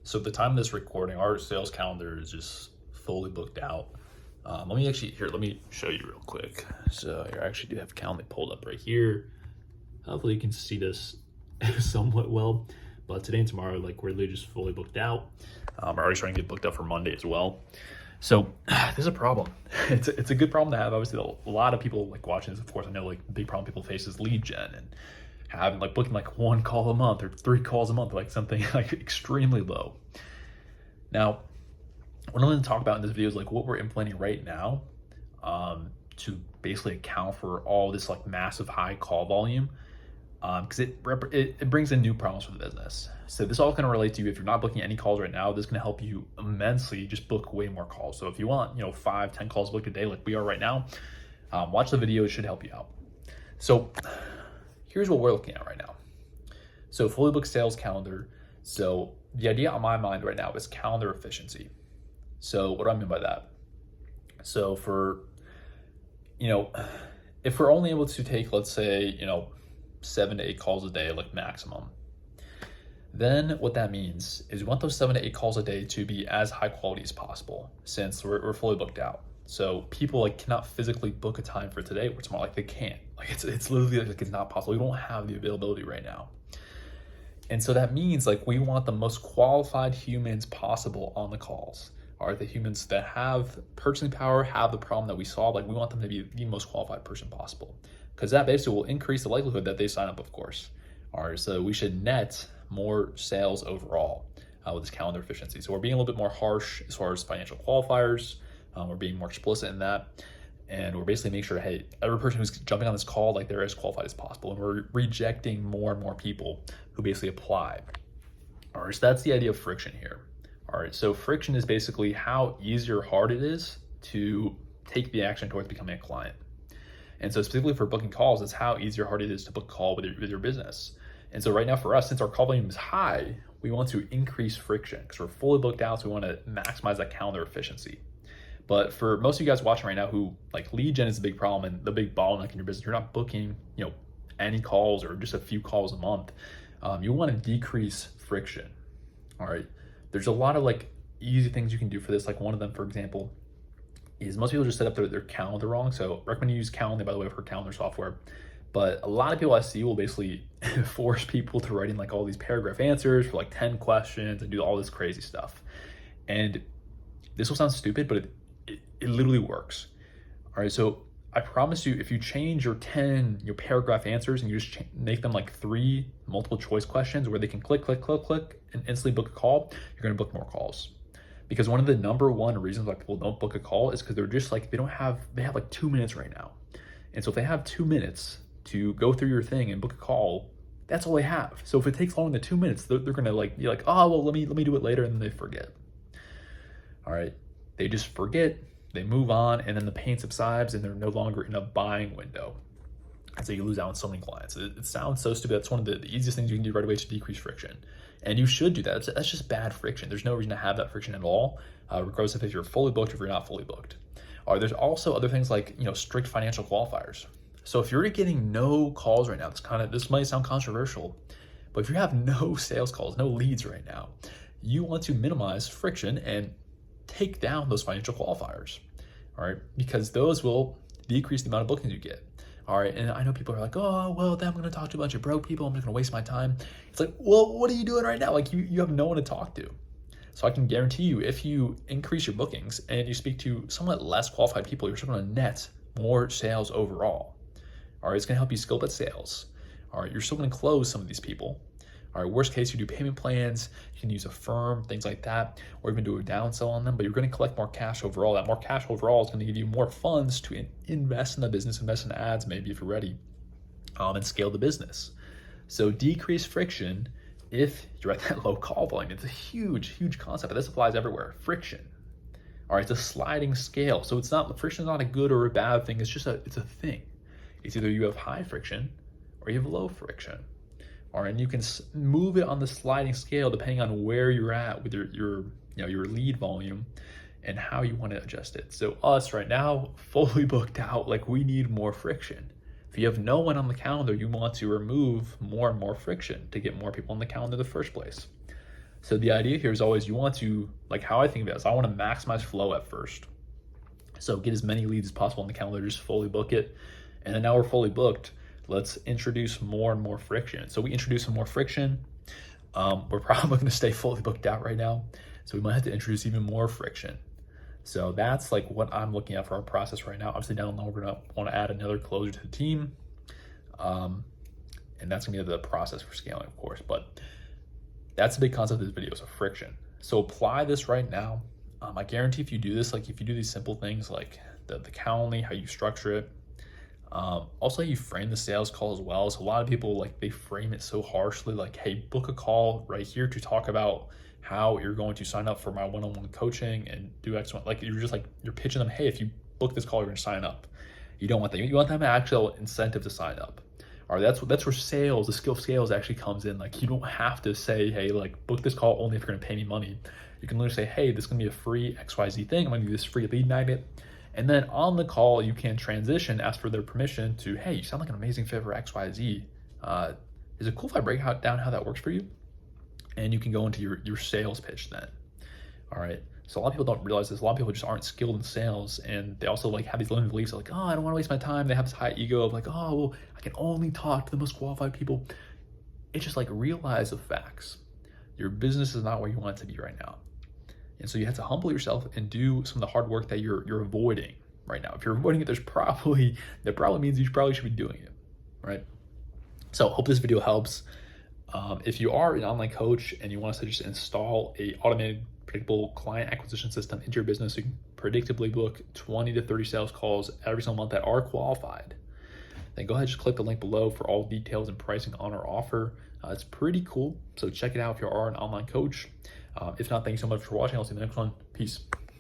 So at the time of this recording, our sales calendar is just fully booked out. Let me show you real quick. So here, I actually do have a calendar pulled up right here. Hopefully you can see this somewhat well, but today and tomorrow, like, we're literally just fully booked out. We're already starting to get booked up for Monday as well. So this is a problem. It's a good problem to have. Obviously, a lot of people like watching this. Of course, I know like the big problem people face is lead gen and having like booking like one call a month or 3 calls a month, like something like extremely low. Now, what I'm going to talk about in this video is like what we're implementing right now to basically account for all this like massive high call volume, because it brings in new problems for the business. So this all going to relate to you if you're not booking any calls right now. This is going to help you immensely just book way more calls. So if you want 5-10 calls booked a day like we are right now, watch the video. It should help you out. So here's what we're looking at right now. So fully booked sales calendar. So the idea on my mind right now is calendar efficiency. So what do I mean by that? So for, if we're only able to take, let's say, 7 to 8 calls a day, like maximum, then what that means is we want those 7 to 8 calls a day to be as high quality as possible, since we're fully booked out. So people like cannot physically book a time for today or tomorrow. Like they can't. Like it's literally like it's not possible. We don't have the availability right now. And so that means like we want the most qualified humans possible on the calls. Are the humans that have purchasing power, have the problem that we solve. Like we want them to be the most qualified person possible, because that basically will increase the likelihood that they sign up, of course. All right, so we should net more sales overall with this calendar efficiency. So we're being a little bit more harsh as far as financial qualifiers. We're being more explicit in that. And we're basically making sure, hey, every person who's jumping on this call, like they're as qualified as possible. And we're rejecting more and more people who basically apply. All right, so that's the idea of friction here. All right, so friction is basically how easy or hard it is to take the action towards becoming a client. And so specifically for booking calls, it's how easy or hard it is to book a call with your business. And so right now for us, since our call volume is high, we want to increase friction because we're fully booked out. So we want to maximize that calendar efficiency. But for most of you guys watching right now who like lead gen is a big problem and the big bottleneck in your business, you're not booking, any calls or just a few calls a month. You want to decrease friction. All right. There's a lot of like easy things you can do for this. Like one of them, for example, is most people just set up their calendar wrong. So I recommend you use Calendly, by the way, for calendar software. But a lot of people I see will basically force people to write in like all these paragraph answers for like 10 questions and do all this crazy stuff. And this will sound stupid, but it literally works. All right, so I promise you, if you change your 10 paragraph answers and you just make them like 3 multiple choice questions where they can click, and instantly book a call, you're gonna book more calls. Because one of the number one reasons why people don't book a call is because they're just like, they have like 2 minutes right now. And so if they have 2 minutes to go through your thing and book a call, that's all they have. So if it takes longer than 2 minutes, they're gonna like be like, oh, well, let me do it later, and then they forget. All right, they just forget. They move on, and then the pain subsides, and they're no longer in a buying window. And so you lose out on so many clients. It sounds so stupid. That's one of the easiest things you can do right away to decrease friction. And you should do that. That's just bad friction. There's no reason to have that friction at all, regardless of if you're fully booked or if you're not fully booked. There's also other things like strict financial qualifiers. So if you're getting no calls right now, this might sound controversial, but if you have no sales calls, no leads right now, you want to minimize friction and take down those financial qualifiers, all right? Because those will decrease the amount of bookings you get, all right? And I know people are like, oh, well, then I'm gonna talk to a bunch of broke people. I'm just gonna waste my time. It's like, well, what are you doing right now? Like you have no one to talk to. So I can guarantee you, if you increase your bookings and you speak to somewhat less qualified people, you're still gonna net more sales overall, all right? It's gonna help you skill up at sales, all right? You're still gonna close some of these people. All right, worst case, you do payment plans, you can use Affirm, things like that, or even do a downsell on them, but you're gonna collect more cash overall. That more cash overall is gonna give you more funds to invest in the business, invest in ads, maybe if you're ready, and scale the business. So decrease friction if you're at that low call volume. It's a huge, huge concept, but this applies everywhere. Friction. All right, it's a sliding scale. So friction is not a good or a bad thing, it's a thing. It's either you have high friction or you have low friction. All right, and you can move it on the sliding scale depending on where you're at with your lead volume and how you want to adjust it. So us right now, fully booked out, like we need more friction. If you have no one on the calendar, you want to remove more and more friction to get more people on the calendar in the first place. So the idea here is always you want to, like how I think of it is I want to maximize flow at first. So get as many leads as possible on the calendar, just fully book it. And then now we're fully booked, let's introduce more and more friction. So we introduce some more friction. We're probably going to stay fully booked out right now. So we might have to introduce even more friction. So that's like what I'm looking at for our process right now. Obviously down the line, we're going to want to add another closer to the team. And that's going to be the process for scaling, of course. But that's a big concept of this video, so friction. So apply this right now. I guarantee if you do this, like if you do these simple things like the Calendly, how you structure it, also how you frame the sales call as well. So a lot of people, like they frame it so harshly, like, hey, book a call right here to talk about how you're going to sign up for my one-on-one coaching and do X, like you're just like, you're pitching them, hey, if you book this call, you're gonna sign up. You don't want that. You want them an actual incentive to sign up. All right, that's where sales, the skill of sales actually comes in. Like you don't have to say, hey, like book this call only if you're gonna pay me money. You can literally say, hey, this is gonna be a free XYZ thing. I'm gonna do this free lead magnet. And then on the call, you can transition, ask for their permission to, hey, you sound like an amazing fit for XYZ. Is it cool if I break down how that works for you? And you can go into your sales pitch then. All right. So a lot of people don't realize this. A lot of people just aren't skilled in sales, and they also like have these limited beliefs like, oh, I don't want to waste my time. They have this high ego of like, oh, well, I can only talk to the most qualified people. It's just like realize the facts. Your business is not where you want it to be right now. And so you have to humble yourself and do some of the hard work that you're avoiding right now. If you're avoiding it, that probably means you probably should be doing it, right? So hope this video helps. If you are an online coach and you want us to just install a automated predictable client acquisition system into your business, so you can predictably book 20 to 30 sales calls every single month that are qualified, then go ahead and just click the link below for all details and pricing on our offer. It's pretty cool. So check it out if you are an online coach. If not, thank you so much for watching. I'll see you in the next one. Peace.